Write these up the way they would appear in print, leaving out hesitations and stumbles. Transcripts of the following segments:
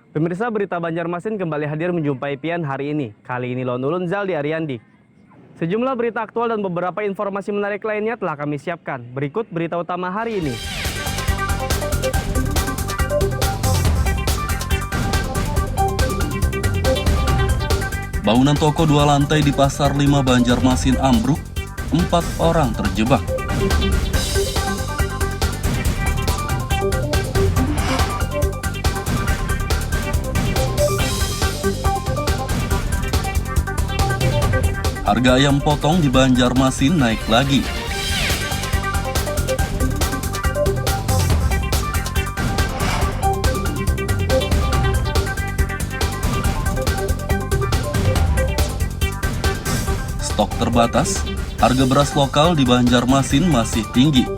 Pemirsa, berita Banjarmasin kembali hadir menjumpai Pian hari ini. Kali ini Lone Ulun Zaldi Ariandi. Sejumlah berita aktual dan beberapa informasi menarik lainnya telah kami siapkan. Berikut berita utama hari ini. Bangunan toko 2 lantai di Pasar 5 Banjarmasin ambruk, 4 orang terjebak. Harga ayam potong di Banjarmasin naik lagi. Stok terbatas, harga beras lokal di Banjarmasin masih tinggi.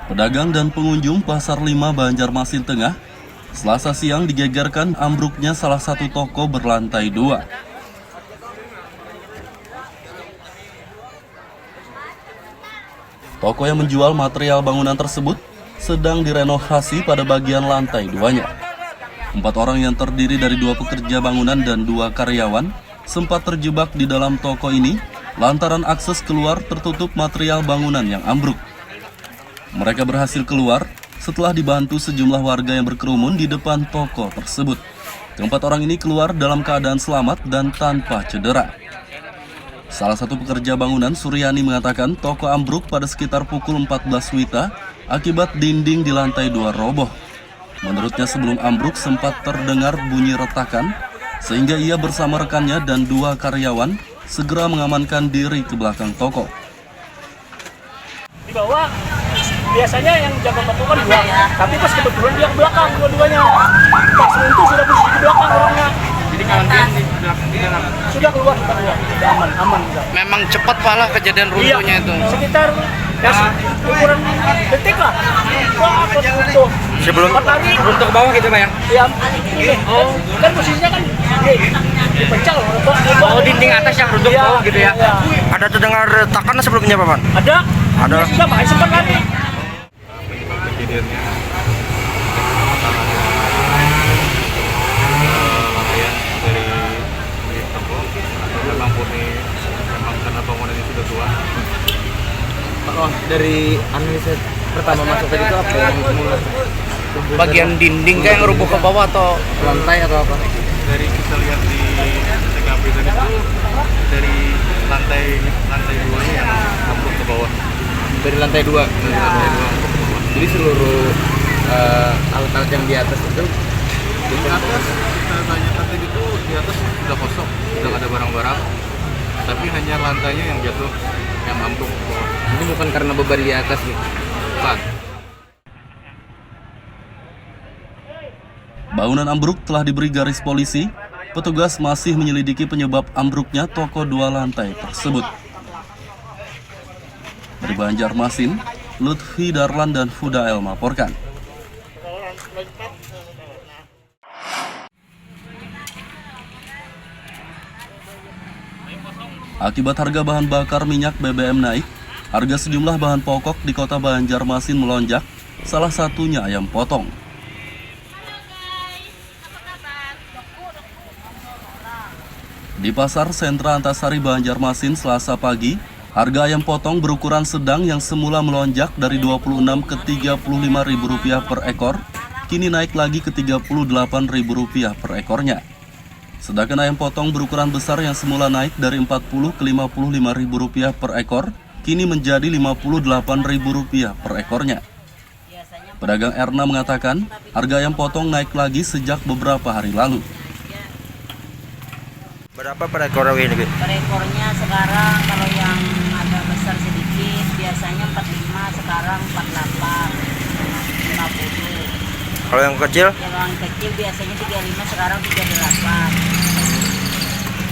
Pedagang dan pengunjung Pasar 5 Banjarmasin Tengah, Selasa siang digegerkan ambruknya salah satu toko berlantai 2. Toko yang menjual material bangunan tersebut sedang direnovasi pada bagian lantai 2-nya. 4 orang yang terdiri dari 2 pekerja bangunan dan 2 karyawan sempat terjebak di dalam toko ini lantaran akses keluar tertutup material bangunan yang ambruk. Mereka berhasil keluar setelah dibantu sejumlah warga yang berkerumun di depan toko tersebut. Keempat orang ini keluar dalam keadaan selamat dan tanpa cedera. Salah satu pekerja bangunan, Suryani, mengatakan toko ambruk pada sekitar pukul 14 WITA akibat dinding di lantai 2 roboh. Menurutnya sebelum ambruk sempat terdengar bunyi retakan, sehingga ia bersama rekannya dan 2 karyawan segera mengamankan diri ke belakang toko. Di bawah biasanya yang jaga toko kan 2, tapi pas kebetulan dia ke belakang dua-duanya. Pas itu sudah posisi di belakang orangnya. Jadi kawan-kawan di belakang di dalam. Sudah keluar, sudah aman. Sudah. Memang cepat pala kejadian runtuhnya itu. Sekitar ukuran detik lah. Wah, pas runtuh. Sebelum runtuh ke bawah gitu, Pak ya? Iya, ini. Kan posisinya kan dipecah loh. Oh, dinding atas yang runtuh ke bawah gitu ya? Iya. Ada terdengar retakan sebelumnya, Pak Man? Ada. Sudah, makanya sempat lari. Kejadiannya latihan dari toko memang karena bangunannya sudah tua. Oh, dari analisa pertama masuk tadi itu apa yang mulai? Bagian dinding kayak ngerubuh ke bawah atau Lantai atau apa? Dari kita lihat di TKP tadi itu dari lantai 2 yang ambruk ke bawah. Dari lantai 2. Dari lantai 2 ambruk ke bawah. Jadi seluruh alat-alat yang di atas itu Di atas kita tanya tadi itu di atas sudah kosong, sudah nggak ada barang-barang, tapi hanya lantainya yang jatuh, yang ambruk ke bawah. ini bukan karena beban di atas gitu. Bukan. Bangunan ambruk telah diberi garis polisi. Petugas masih menyelidiki penyebab ambruknya toko 2 lantai tersebut. Dari Banjarmasin, Lutfi Darlan dan Fudael melaporkan. Akibat harga bahan bakar minyak BBM naik, harga sejumlah bahan pokok di kota Banjarmasin melonjak, salah satunya ayam potong. Di Pasar Sentra Antasari Banjarmasin Selasa pagi, harga ayam potong berukuran sedang yang semula melonjak dari Rp26 ke Rp35.000 per ekor, kini naik lagi ke Rp38.000 per ekornya. Sedangkan ayam potong berukuran besar yang semula naik dari Rp40 ke Rp55.000 per ekor, kini menjadi Rp58.000 per ekornya. Pedagang Erna mengatakan, harga ayam potong naik lagi sejak beberapa hari lalu. Berapa per ekor ini, Bu? Per ekornya sekarang kalau yang agak besar sedikit biasanya 45, sekarang 48, 50. Kalau yang kecil? Yang kecil biasanya 35, sekarang 38.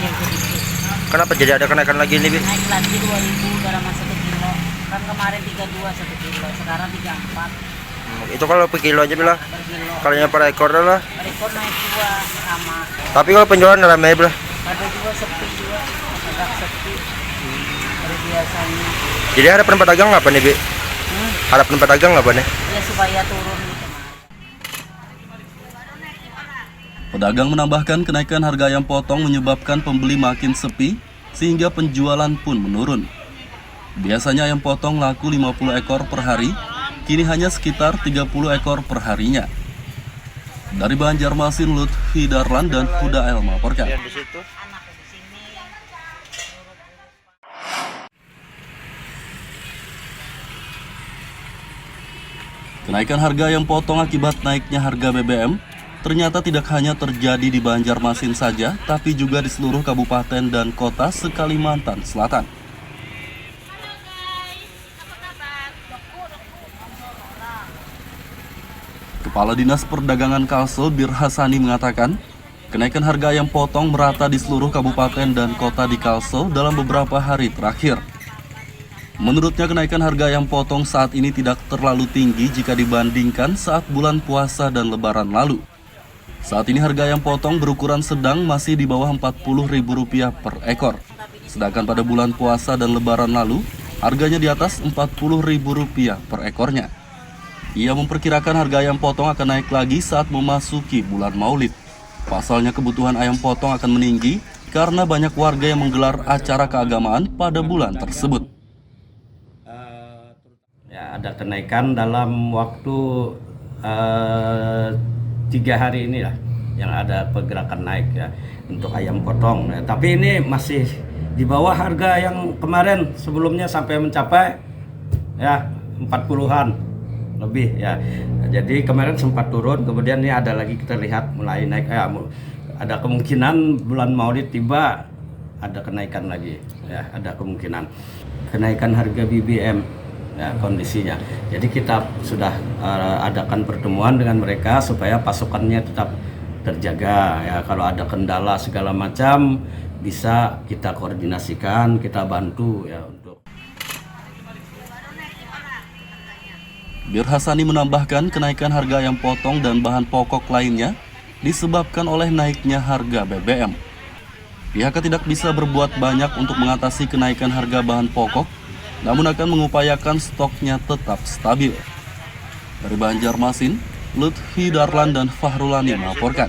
Yang sedikit. Kenapa jadi ada kenaikan lagi ini, Bu? Naik lagi 2.000 dalam 1 kilo. Kan kemarin 32 1 kilo, sekarang 34. Itu kalau per kilo aja bilah. per kilo. Kalau yang per ekor lah. Per ekor naik juga sama. Tapi kalau penjualan ramai bilah. Ada juga sepi juga, agak sepi dari biasanya. Jadi harapan pedagang apa nih, Bi? Harapan pedagang apa nih? Ya supaya turun gitu. Pedagang menambahkan kenaikan harga ayam potong menyebabkan pembeli makin sepi sehingga penjualan pun menurun. Biasanya ayam potong laku 50 ekor per hari, kini hanya sekitar 30 ekor per harinya. Dari Banjarmasin, Lutfi Darlan dan Huda El melaporkan. Di situ. Kenaikan harga ayam potong akibat naiknya harga BBM ternyata tidak hanya terjadi di Banjarmasin saja, tapi juga di seluruh kabupaten dan kota se-Kalimantan Selatan. Kepala Dinas Perdagangan Kalsel Bir Hasani mengatakan, kenaikan harga ayam potong merata di seluruh kabupaten dan kota di Kalsel dalam beberapa hari terakhir. Menurutnya kenaikan harga ayam potong saat ini tidak terlalu tinggi jika dibandingkan saat bulan puasa dan lebaran lalu. Saat ini harga ayam potong berukuran sedang masih di bawah Rp40.000 per ekor. Sedangkan pada bulan puasa dan lebaran lalu, harganya di atas Rp40.000 per ekornya. Ia memperkirakan harga ayam potong akan naik lagi saat memasuki bulan Maulid. Pasalnya kebutuhan ayam potong akan meninggi karena banyak warga yang menggelar acara keagamaan pada bulan tersebut. Ya, ada kenaikan dalam waktu 3 hari ini lah yang ada pergerakan naik ya untuk ayam potong. Ya, tapi ini masih di bawah harga yang kemarin sebelumnya sampai mencapai ya 40-an lebih ya. Jadi kemarin sempat turun, kemudian ini ada lagi kita lihat mulai naik. Ada kemungkinan bulan Maulid tiba ada kenaikan lagi ya, ada kemungkinan kenaikan harga BBM. Ya, kondisinya. Jadi kita sudah adakan pertemuan dengan mereka supaya pasokannya tetap terjaga. Ya, kalau ada kendala segala macam bisa kita koordinasikan, kita bantu ya untuk. Bir Hasani menambahkan kenaikan harga ayam potong dan bahan pokok lainnya disebabkan oleh naiknya harga BBM. Pihaknya tidak bisa berbuat banyak untuk mengatasi kenaikan harga bahan pokok, namun akan mengupayakan stoknya tetap stabil. Dari Banjarmasin, Lutfi Darlan dan Fahrulani melaporkan.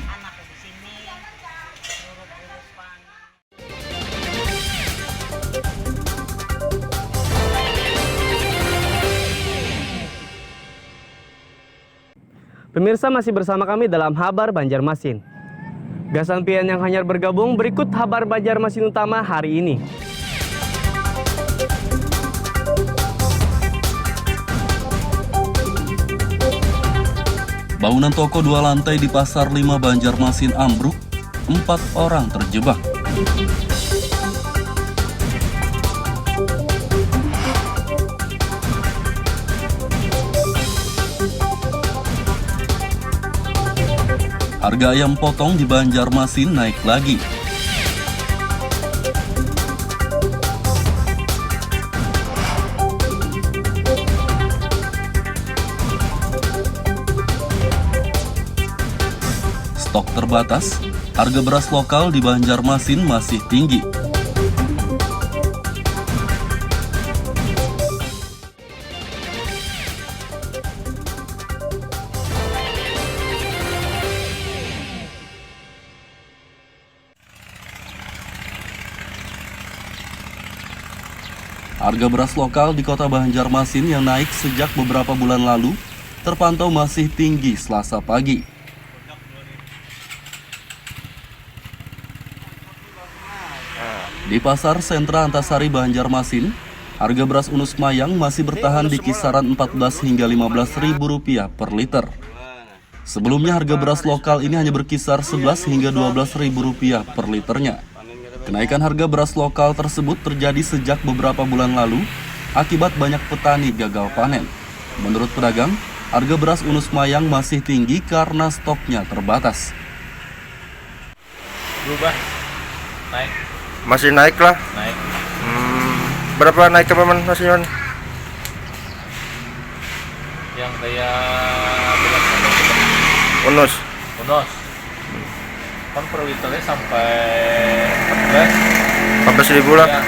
Pemirsa masih bersama kami dalam Habar Banjarmasin. Gasan pian yang hanyar bergabung, berikut Habar Banjarmasin utama hari ini. Bangunan toko 2 lantai di Pasar 5 Banjarmasin ambruk, 4 orang terjebak. Harga ayam potong di Banjarmasin naik lagi. Stok terbatas, harga beras lokal di Banjarmasin masih tinggi. Harga beras lokal di kota Banjarmasin yang naik sejak beberapa bulan lalu terpantau masih tinggi Selasa pagi. Di Pasar Sentra Antasari Banjarmasin, harga beras Unus Mayang masih bertahan di kisaran Rp14 hingga Rp15.000 per liter. Sebelumnya harga beras lokal ini hanya berkisar Rp11 hingga Rp12.000 per liternya. Kenaikan harga beras lokal tersebut terjadi sejak beberapa bulan lalu akibat banyak petani gagal panen. Menurut pedagang, harga beras Unus Mayang masih tinggi karena stoknya terbatas. Berubah, naik, Masih naik lah. naik. Berapa naik ke Paman Mas Yon? Yang kayak Unus. Unos. Kan per liternya sampai 14. 14.000 lah. Ya,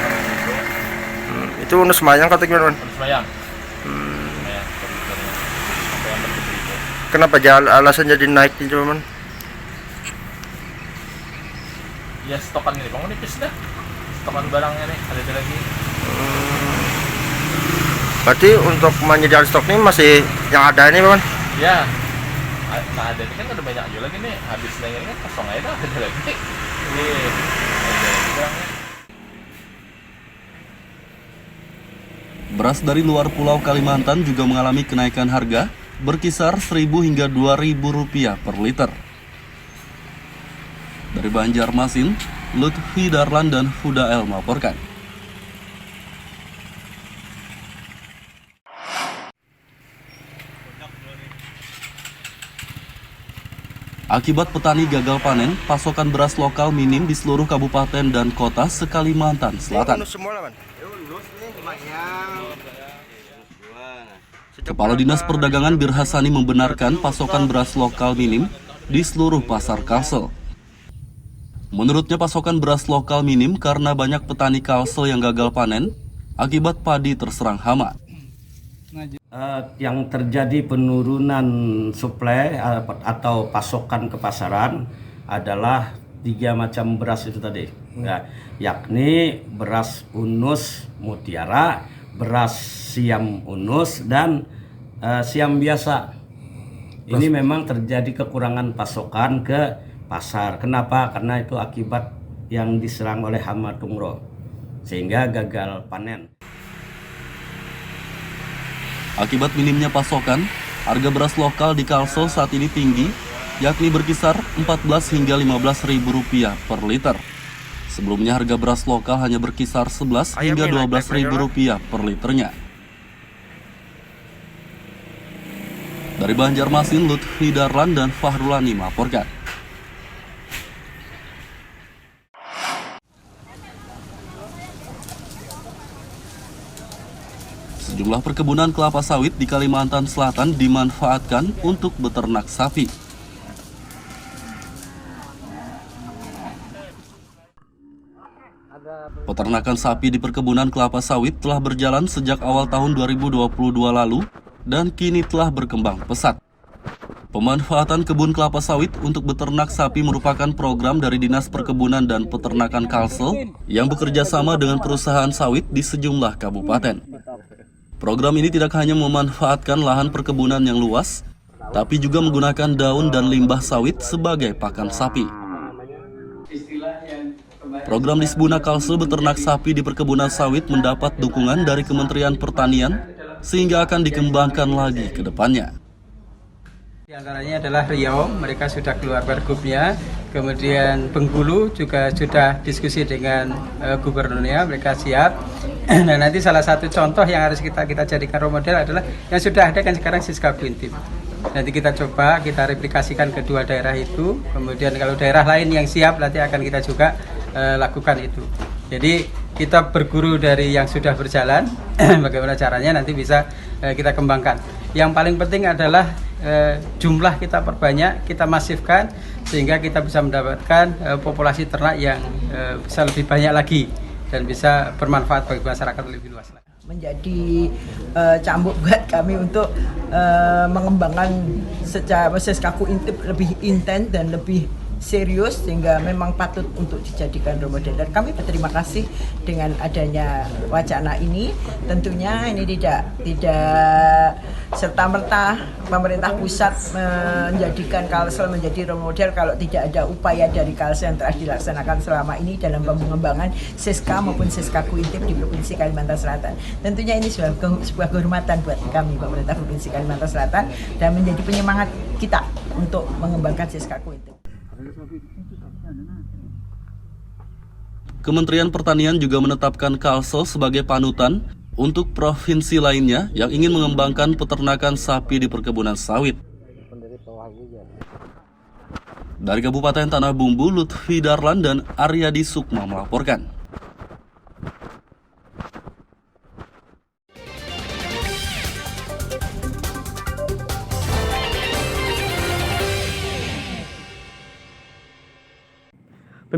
Itu unus Mayang kata gimana, Man? harus bayang. Bayang per liternya. Sampai 14.000. Kenapa alasan jadi naik nih coba, Man? Ya stokan ini bangun nipis dah. Stokan barangnya nih ada lagi. Berarti untuk menyediakan stok ini masih yang ada ini, Man? Ya. Nah ada ini kan ada banyak aja lagi nih. Habis ini kan kosong aja dah, ada lagi. Ini ada lagi barangnya. Beras dari luar Pulau Kalimantan juga mengalami kenaikan harga berkisar Rp1.000 hingga Rp2.000 per liter. Dari Banjarmasin, Lutfi Darlan dan Huda El melaporkan. Akibat petani gagal panen, pasokan beras lokal minim di seluruh kabupaten dan kota se-Kalimantan Selatan. Unus semua lah, Man. Kepala Dinas Perdagangan Birhasani membenarkan pasokan beras lokal minim di seluruh pasar Kalsel. Menurutnya pasokan beras lokal minim karena banyak petani Kalsel yang gagal panen akibat padi terserang hama. Yang terjadi penurunan suplai atau pasokan ke pasaran adalah 3 macam beras itu tadi, ya, yakni beras unus mutiara, beras siam unus, dan siam biasa. Ini memang terjadi kekurangan pasokan ke pasar. Kenapa? Karena itu akibat yang diserang oleh hama tungro sehingga gagal panen. Akibat minimnya pasokan, harga beras lokal di Kalsel saat ini tinggi, yakni berkisar Rp14 hingga Rp15.000 per liter. Sebelumnya harga beras lokal hanya berkisar Rp11 hingga Rp12.000 per liternya. Dari Banjarmasin, Lutfi Darlan dan Fahrulani melaporkan. Sejumlah perkebunan kelapa sawit di Kalimantan Selatan dimanfaatkan untuk beternak sapi. Peternakan sapi di perkebunan kelapa sawit telah berjalan sejak awal tahun 2022 lalu dan kini telah berkembang pesat. Pemanfaatan kebun kelapa sawit untuk beternak sapi merupakan program dari Dinas Perkebunan dan Peternakan Kalsel yang bekerja sama dengan perusahaan sawit di sejumlah kabupaten. Program ini tidak hanya memanfaatkan lahan perkebunan yang luas, tapi juga menggunakan daun dan limbah sawit sebagai pakan sapi. Program Disbuna Kalsel beternak sapi di perkebunan sawit mendapat dukungan dari Kementerian Pertanian, sehingga akan dikembangkan lagi ke depannya. Di antaranya adalah Riau, mereka sudah keluar pergubnya, kemudian Bengkulu juga sudah diskusi dengan gubernurnya, mereka siap. Nah nanti salah satu contoh yang harus kita jadikan role model adalah yang sudah ada kan sekarang Siska Quintip. Nanti kita coba, kita replikasikan kedua daerah itu, kemudian kalau daerah lain yang siap nanti akan kita juga lakukan itu. Jadi kita berguru dari yang sudah berjalan, bagaimana caranya nanti bisa kita kembangkan. Yang paling penting adalah jumlah kita perbanyak, kita masifkan sehingga kita bisa mendapatkan populasi ternak yang bisa lebih banyak lagi dan bisa bermanfaat bagi masyarakat lebih luas. Menjadi cambuk buat kami untuk mengembangkan secara Siska Quintip lebih intens dan lebih serius sehingga memang patut untuk dijadikan role model. Dan kami berterima kasih dengan adanya wacana ini. Tentunya ini tidak serta-merta pemerintah pusat menjadikan Kalsel menjadi role model kalau tidak ada upaya dari Kalsel yang telah dilaksanakan selama ini dalam pengembangan Siska maupun Siska Quintip di Provinsi Kalimantan Selatan. Tentunya ini sebuah kehormatan buat kami pemerintah Provinsi Kalimantan Selatan dan menjadi penyemangat kita untuk mengembangkan Siska Quintip. Kementerian Pertanian juga menetapkan Kalsel sebagai panutan untuk provinsi lainnya yang ingin mengembangkan peternakan sapi di perkebunan sawit. Dari Kabupaten Tanah Bumbu, Lutfi Darlan dan Aryadi Sukma melaporkan.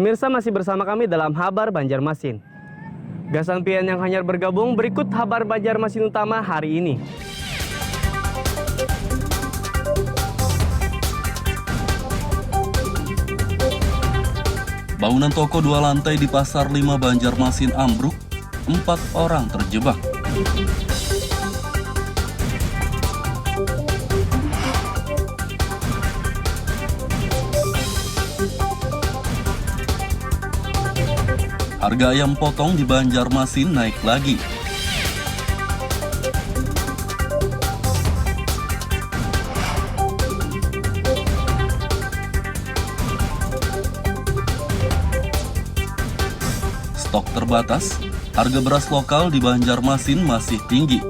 Pemirsa masih bersama kami dalam Habar Banjarmasin. Gasan pian yang hanyar bergabung, berikut Habar Banjarmasin utama hari ini. Bangunan toko 2 lantai di Pasar 5 Banjarmasin ambruk, 4 orang terjebak. Harga ayam potong di Banjarmasin naik lagi. Stok terbatas, harga beras lokal di Banjarmasin masih tinggi.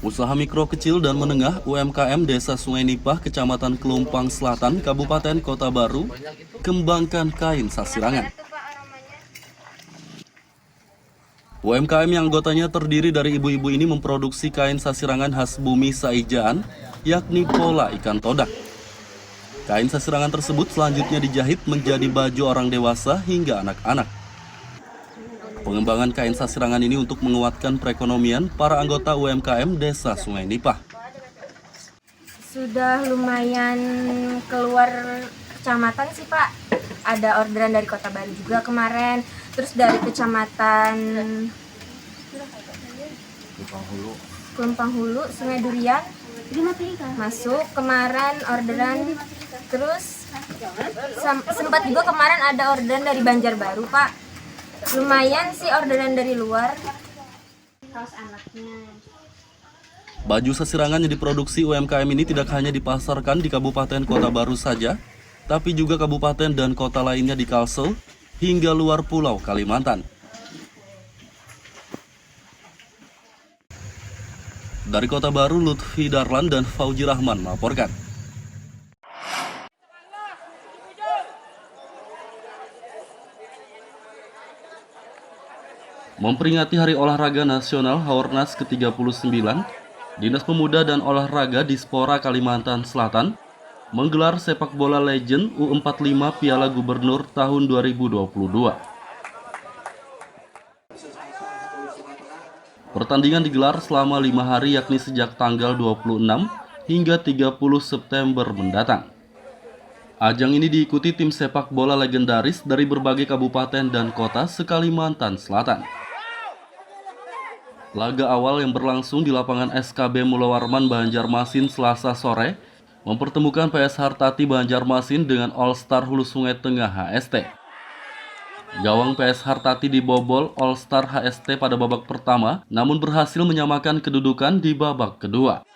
Usaha mikro kecil dan menengah UMKM Desa Sungai Nipah, Kecamatan Kelumpang Selatan, Kabupaten Kota Baru, kembangkan kain sasirangan. UMKM yang anggotanya terdiri dari ibu-ibu ini memproduksi kain sasirangan khas bumi Saijaan, yakni pola ikan todak. Kain sasirangan tersebut selanjutnya dijahit menjadi baju orang dewasa hingga anak-anak. Pengembangan kain sasirangan ini untuk menguatkan perekonomian para anggota UMKM Desa Sungai Nipah. Sudah lumayan keluar kecamatan sih Pak. Ada orderan dari Kota Baru juga kemarin. Terus dari kecamatan Kelumpang Hulu, Sungai Durian masuk kemarin orderan. Terus sempat juga kemarin ada orderan dari Banjarbaru Pak. Lumayan sih orderan dari luar. Kaos anaknya. Baju sasirangan yang diproduksi UMKM ini tidak hanya dipasarkan di Kabupaten Kota Baru saja, tapi juga kabupaten dan kota lainnya di Kalsel hingga luar pulau Kalimantan. Dari Kota Baru, Lutfi Darlan dan Fauji Rahman melaporkan. Memperingati Hari Olahraga Nasional Haornas ke-39, Dinas Pemuda dan Olahraga Dispora Kalimantan Selatan menggelar sepak bola legend U45 Piala Gubernur tahun 2022. Pertandingan digelar selama 5 hari yakni sejak tanggal 26 hingga 30 September mendatang. Ajang ini diikuti tim sepak bola legendaris dari berbagai kabupaten dan kota se-Kalimantan Selatan. Laga awal yang berlangsung di lapangan SKB Mulawarman Banjarmasin Selasa sore mempertemukan PS Hartati Banjarmasin dengan All Star Hulu Sungai Tengah HST. Gawang PS Hartati dibobol All Star HST pada babak pertama, namun berhasil menyamakan kedudukan di babak kedua.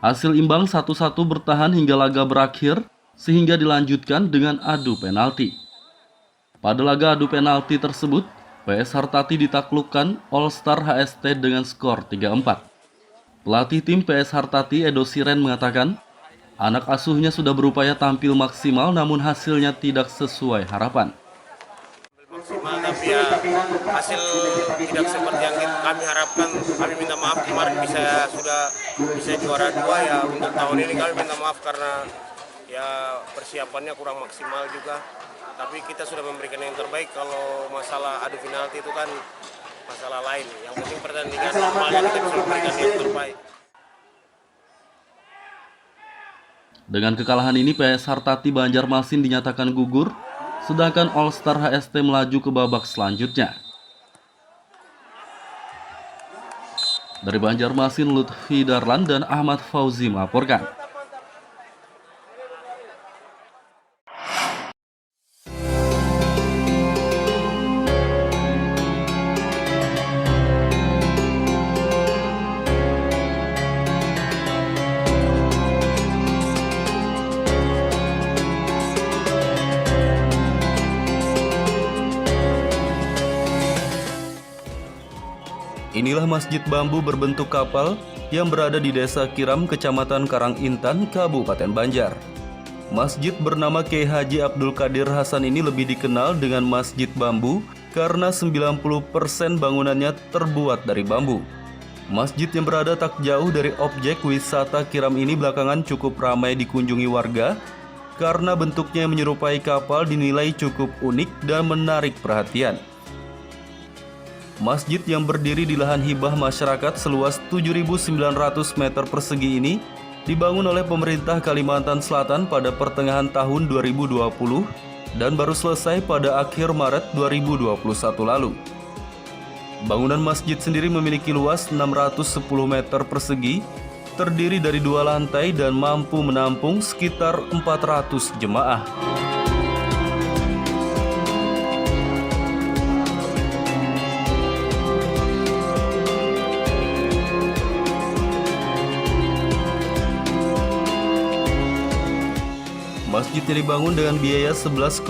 Hasil imbang 1-1 bertahan hingga laga berakhir, sehingga dilanjutkan dengan adu penalti. Pada laga adu penalti tersebut, PS Hartati ditaklukkan All Star HST dengan skor 3-4. Pelatih tim PS Hartati Edo Siren mengatakan, anak asuhnya sudah berupaya tampil maksimal namun hasilnya tidak sesuai harapan. Maksimal, tapi ya hasil tidak seperti yang kami harapkan. Kami minta maaf kemarin bisa juara 2 ya. Untuk tahun ini kami minta maaf karena ya persiapannya kurang maksimal juga. Tapi kita sudah memberikan yang terbaik. Kalau masalah adu penalti itu kan masalah lain. Yang penting pertandingan normalnya kita bisa memberikan yang terbaik. Dengan kekalahan ini PS Hartati Banjarmasin dinyatakan gugur, sedangkan All Star HST melaju ke babak selanjutnya. Dari Banjarmasin, Lutfi Darlan dan Ahmad Fauzi melaporkan. Inilah masjid bambu berbentuk kapal yang berada di Desa Kiram, Kecamatan Karangintan, Kabupaten Banjar. Masjid bernama Kiai Haji Abdul Qadir Hasan ini lebih dikenal dengan Masjid Bambu karena 90% bangunannya terbuat dari bambu. Masjid yang berada tak jauh dari objek wisata Kiram ini belakangan cukup ramai dikunjungi warga karena bentuknya yang menyerupai kapal dinilai cukup unik dan menarik perhatian. Masjid yang berdiri di lahan hibah masyarakat seluas 7.900 meter persegi ini dibangun oleh pemerintah Kalimantan Selatan pada pertengahan tahun 2020 dan baru selesai pada akhir Maret 2021 lalu. Bangunan masjid sendiri memiliki luas 610 meter persegi, terdiri dari 2 lantai dan mampu menampung sekitar 400 jemaah. Masjid yang dibangun dengan biaya 11,9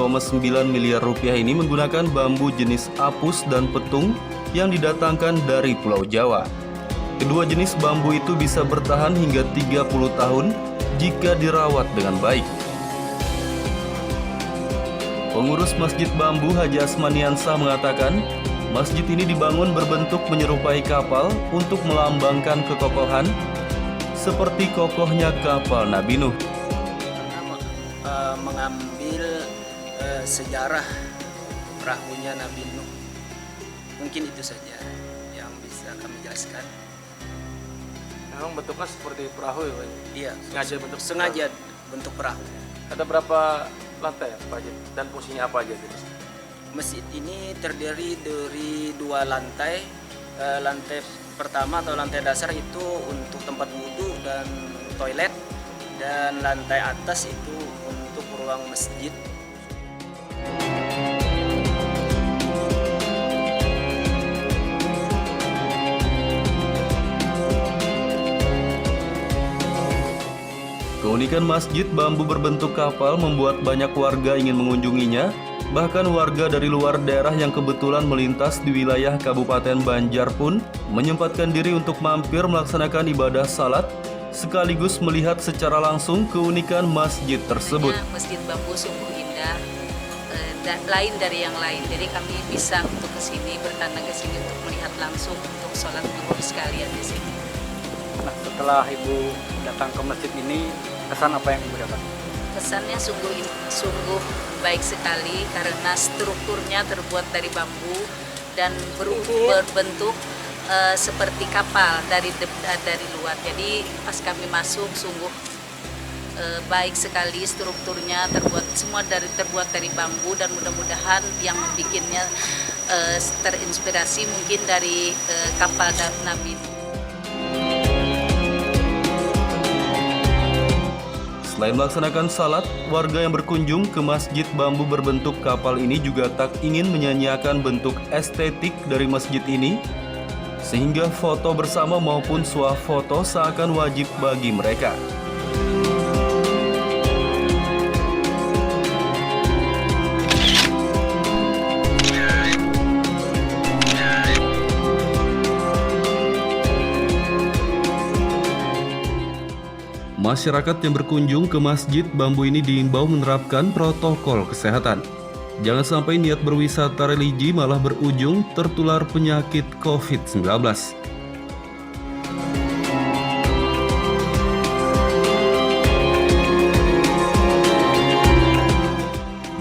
miliar rupiah ini menggunakan bambu jenis apus dan petung yang didatangkan dari Pulau Jawa. Kedua jenis bambu itu bisa bertahan hingga 30 tahun jika dirawat dengan baik. Pengurus Masjid Bambu Haji Asmaniansah mengatakan, masjid ini dibangun berbentuk menyerupai kapal untuk melambangkan kekokohan seperti kokohnya kapal Nabi Nuh. Mengambil sejarah perahunya Nabi Nuh. Mungkin itu saja yang bisa kami jelaskan. Memang bentuknya seperti perahu ya Pak? Iya, sengaja bentuk perahu. Ada berapa lantai Pak Haji? Dan fungsinya apa aja? Masjid ini terdiri dari 2 lantai. Lantai pertama atau lantai dasar itu untuk tempat wudhu dan toilet. Dan lantai atas itu untuk ruang masjid. Keunikan masjid bambu berbentuk kapal membuat banyak warga ingin mengunjunginya. Bahkan warga dari luar daerah yang kebetulan melintas di wilayah Kabupaten Banjar pun menyempatkan diri untuk mampir melaksanakan ibadah salat sekaligus melihat secara langsung keunikan masjid tersebut. Masjid Bambu sungguh indah, lain dari yang lain. Jadi kami bisa untuk kesini, bertandang ke sini untuk melihat langsung, untuk sholat zuhur sekalian di sini. Nah, setelah Ibu datang ke masjid ini, kesan apa yang Ibu dapat? Kesannya sungguh baik sekali karena strukturnya terbuat dari bambu dan berbentuk seperti kapal dari luar. Jadi pas kami masuk sungguh baik sekali strukturnya, terbuat dari bambu dan mudah-mudahan yang bikinnya terinspirasi mungkin dari kapal Nabi. Selain melaksanakan salat, warga yang berkunjung ke masjid bambu berbentuk kapal ini juga tak ingin menyanyiakan bentuk estetik dari masjid ini, sehingga foto bersama maupun swafoto seakan wajib bagi mereka. Masyarakat yang berkunjung ke masjid bambu ini diimbau menerapkan protokol kesehatan. Jangan sampai niat berwisata religi malah berujung tertular penyakit COVID-19.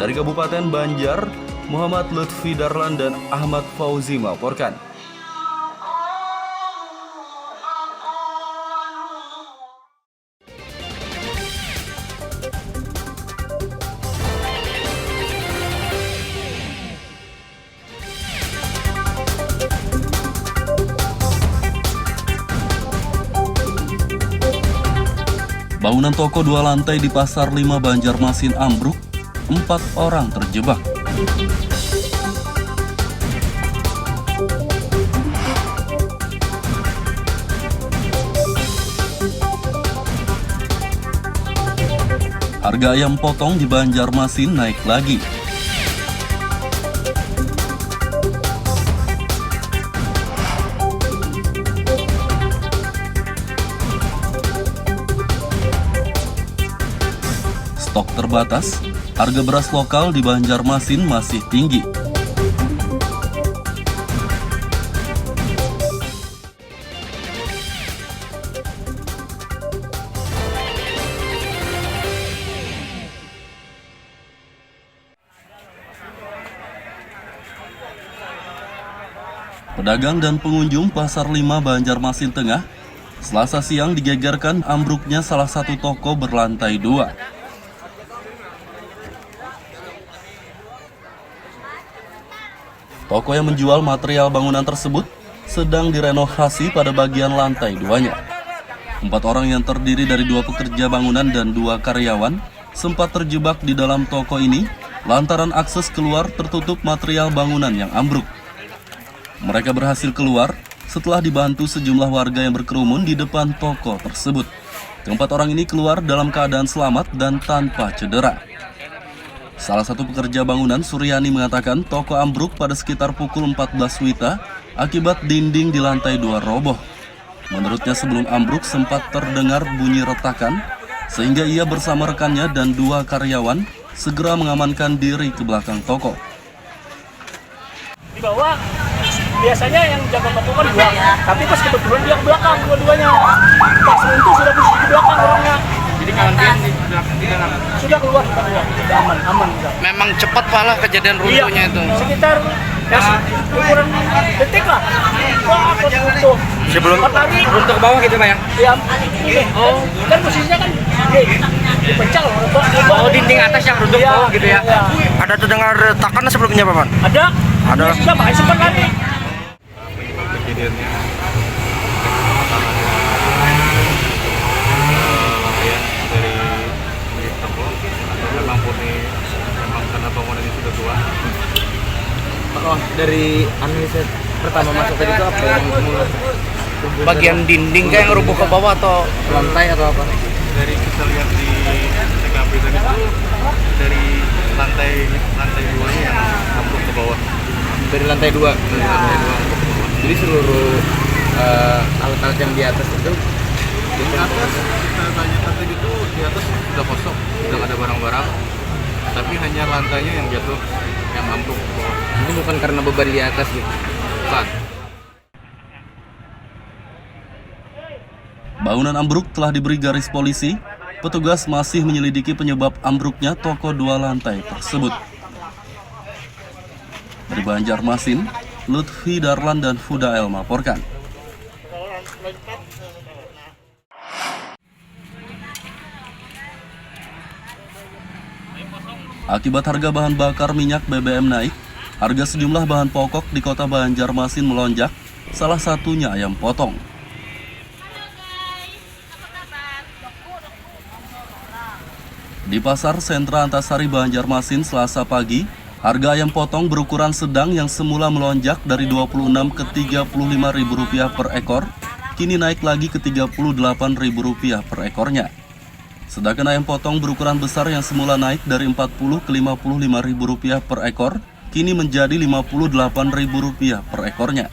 Dari Kabupaten Banjar, Muhammad Lutfi Darlan dan Ahmad Fauzi melaporkan. Bangunan toko 2 lantai di Pasar 5 Banjarmasin ambruk, 4 orang terjebak. Harga ayam potong di Banjarmasin naik lagi. stok terbatas, harga beras lokal di Banjarmasin masih tinggi. Pedagang dan pengunjung Pasar 5 Banjarmasin Tengah Selasa siang digegerkan ambruknya salah satu toko berlantai 2. Toko yang menjual material bangunan tersebut sedang direnovasi pada bagian lantai 2-nya. 4 orang yang terdiri dari 2 pekerja bangunan dan 2 karyawan sempat terjebak di dalam toko ini lantaran akses keluar tertutup material bangunan yang ambruk. Mereka berhasil keluar setelah dibantu sejumlah warga yang berkerumun di depan toko tersebut. Keempat orang ini keluar dalam keadaan selamat dan tanpa cedera. Salah satu pekerja bangunan, Suryani, mengatakan toko ambruk pada sekitar pukul 14 WITA akibat dinding di lantai 2 roboh. Menurutnya sebelum ambruk sempat terdengar bunyi retakan, sehingga ia bersama rekannya dan 2 karyawan segera mengamankan diri ke belakang toko. Di bawah biasanya yang jaga toko kan 2, tapi pas kebetulan dia ke belakang dua-duanya. Pas itu sudah posisi di belakang orangnya. Jadi kawan dia di belakang di dalam. Sudah keluar. Sudah aman. Sudah. Memang cepat Pak kejadian runtuhnya itu. Sekitar ukuran detik lah. Wah, runtuh. Sebelum runtuh ke bawah gitu Pak ya? Iya. Oh, kan posisinya kan dipecal. Oh, dinding atas yang runtuh ke bawah gitu ya? Ada terdengar retakan sebelumnya Pak? Ada. Sudah makanya sempat lari. Kejadiannya dari toko atau memang karena bangunan ini sudah tua. Oh, dari analisa pertama masuk tadi itu apa yang mulai? Bagian dinding kayak yang rubuh ke bawah atau lantai atau apa? Dari kita lihat di TKP tadi itu dari lantai 2-nya yang ambruk ke bawah. Dari lantai 2. Dari lantai 2 ambruk ke bawah. Jadi seluruh alat-alat yang di atas itu di atas kita tanya tadi itu di atas sudah kosong, sudah ada barang-barang, tapi hanya lantainya yang jatuh, yang ambruk ke bawah. Ini bukan karena beban di atas gitu? Bukan. Bangunan ambruk telah diberi garis polisi. Petugas masih menyelidiki penyebab ambruknya toko 2 lantai tersebut. Dari Banjarmasin, Lutfi Darlan dan Fudael melaporkan. Akibat harga bahan bakar minyak BBM naik, harga sejumlah bahan pokok di kota Banjarmasin melonjak, salah satunya ayam potong. Di Pasar Sentra Antasari Banjarmasin Selasa pagi, harga ayam potong berukuran sedang yang semula melonjak dari Rp26 ke Rp35.000 per ekor, kini naik lagi ke Rp38.000 per ekornya. Sedangkan ayam potong berukuran besar yang semula naik dari Rp40 ke Rp55.000 per ekor, kini menjadi Rp58.000 per ekornya.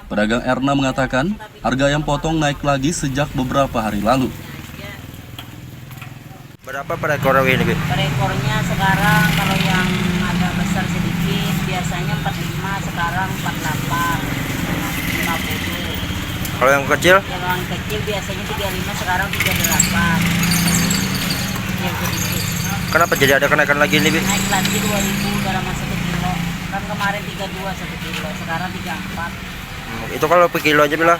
Pedagang Erna mengatakan, harga ayam potong naik lagi sejak beberapa hari lalu. Berapa per ekor ini, Bu? Per ekornya sekarang kalau yang agak besar sedikit biasanya 45, sekarang 48, 50. Kalau yang kecil? Kalau yang kecil biasanya 35, sekarang 38. Yang sedikit. Kenapa jadi ada kenaikan lagi ini, Bu? Naik lagi 2.000 dalam 1 kilo. Kan kemarin 32 1 kilo, sekarang 34. Itu kalau per kilo aja bilang.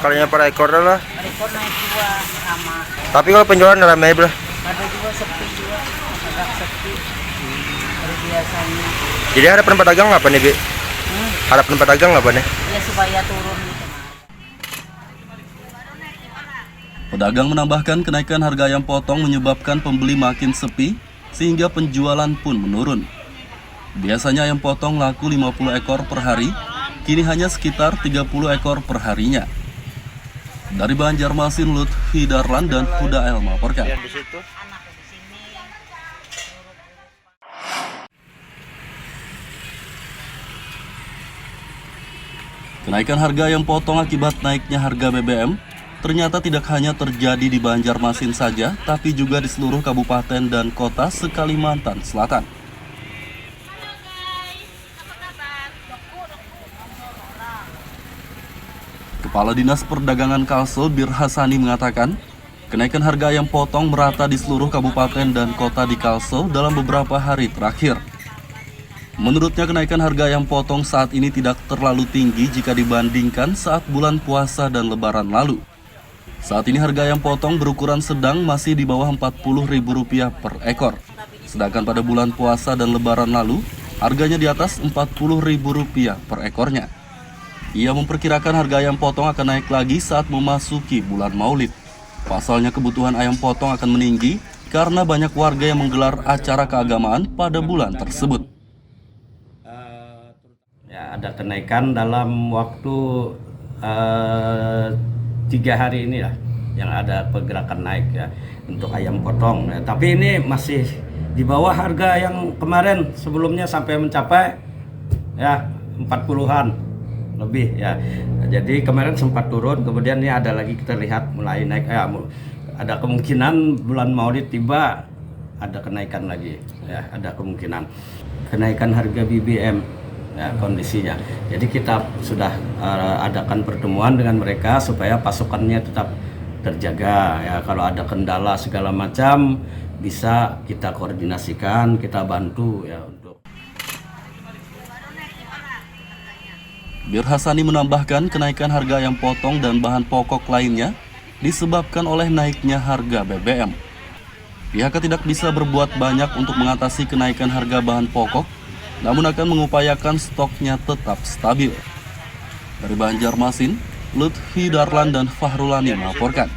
Kalau yang per ekor lah. Per ekor naik juga sama. Tapi kalau penjualan ramai bilang. Ada juga sepi juga, agak sepi dari biasanya. Jadi harapan pedagang apa nih, Bi? Harapan pedagang apa nih? Ya supaya turun gitu. Pedagang menambahkan kenaikan harga ayam potong menyebabkan pembeli makin sepi, sehingga penjualan pun menurun. Biasanya ayam potong laku 50 ekor per hari, kini hanya sekitar 30 ekor per harinya. Dari Banjarmasin, Lutfi Darlan dan Fudael melaporkan. Kenaikan harga ayam potong akibat naiknya harga BBM ternyata tidak hanya terjadi di Banjarmasin saja, tapi juga di seluruh kabupaten dan kota se-Kalimantan Selatan. Kepala Dinas Perdagangan Kalsel Bir Hasani mengatakan, kenaikan harga ayam potong merata di seluruh kabupaten dan kota di Kalsel dalam beberapa hari terakhir. Menurutnya kenaikan harga ayam potong saat ini tidak terlalu tinggi jika dibandingkan saat bulan puasa dan lebaran lalu. Saat ini harga ayam potong berukuran sedang masih di bawah Rp40.000 per ekor. Sedangkan pada bulan puasa dan lebaran lalu, harganya di atas Rp40.000 per ekornya. Ia memperkirakan harga ayam potong akan naik lagi saat memasuki bulan Maulid. Pasalnya kebutuhan ayam potong akan meninggi karena banyak warga yang menggelar acara keagamaan pada bulan tersebut. Ya, ada kenaikan dalam waktu 3 hari ini ya, yang ada pergerakan naik ya untuk ayam potong. Ya, tapi ini masih di bawah harga yang kemarin sebelumnya sampai mencapai ya 40-an lebih ya. Jadi kemarin sempat turun, kemudian ini ada lagi kita lihat mulai naik. Ya, ada kemungkinan bulan Maulid tiba ada kenaikan lagi ya, ada kemungkinan kenaikan harga BBM. Ya, kondisinya. Jadi kita sudah adakan pertemuan dengan mereka supaya pasokannya tetap terjaga. Ya, kalau ada kendala segala macam bisa kita koordinasikan, kita bantu ya untuk. Bir Hasani menambahkan kenaikan harga ayam potong dan bahan pokok lainnya disebabkan oleh naiknya harga BBM. Pihaknya tidak bisa berbuat banyak untuk mengatasi kenaikan harga bahan pokok, namun akan mengupayakan stoknya tetap stabil. Dari Banjarmasin, Lutfi Darlan dan Fahrulani melaporkan.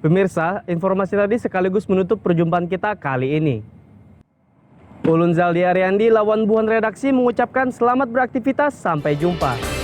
Pemirsa, informasi tadi sekaligus menutup perjumpaan kita kali ini. Ulun Zaldi Ariandi, lawan buhan redaksi mengucapkan selamat beraktivitas, sampai jumpa.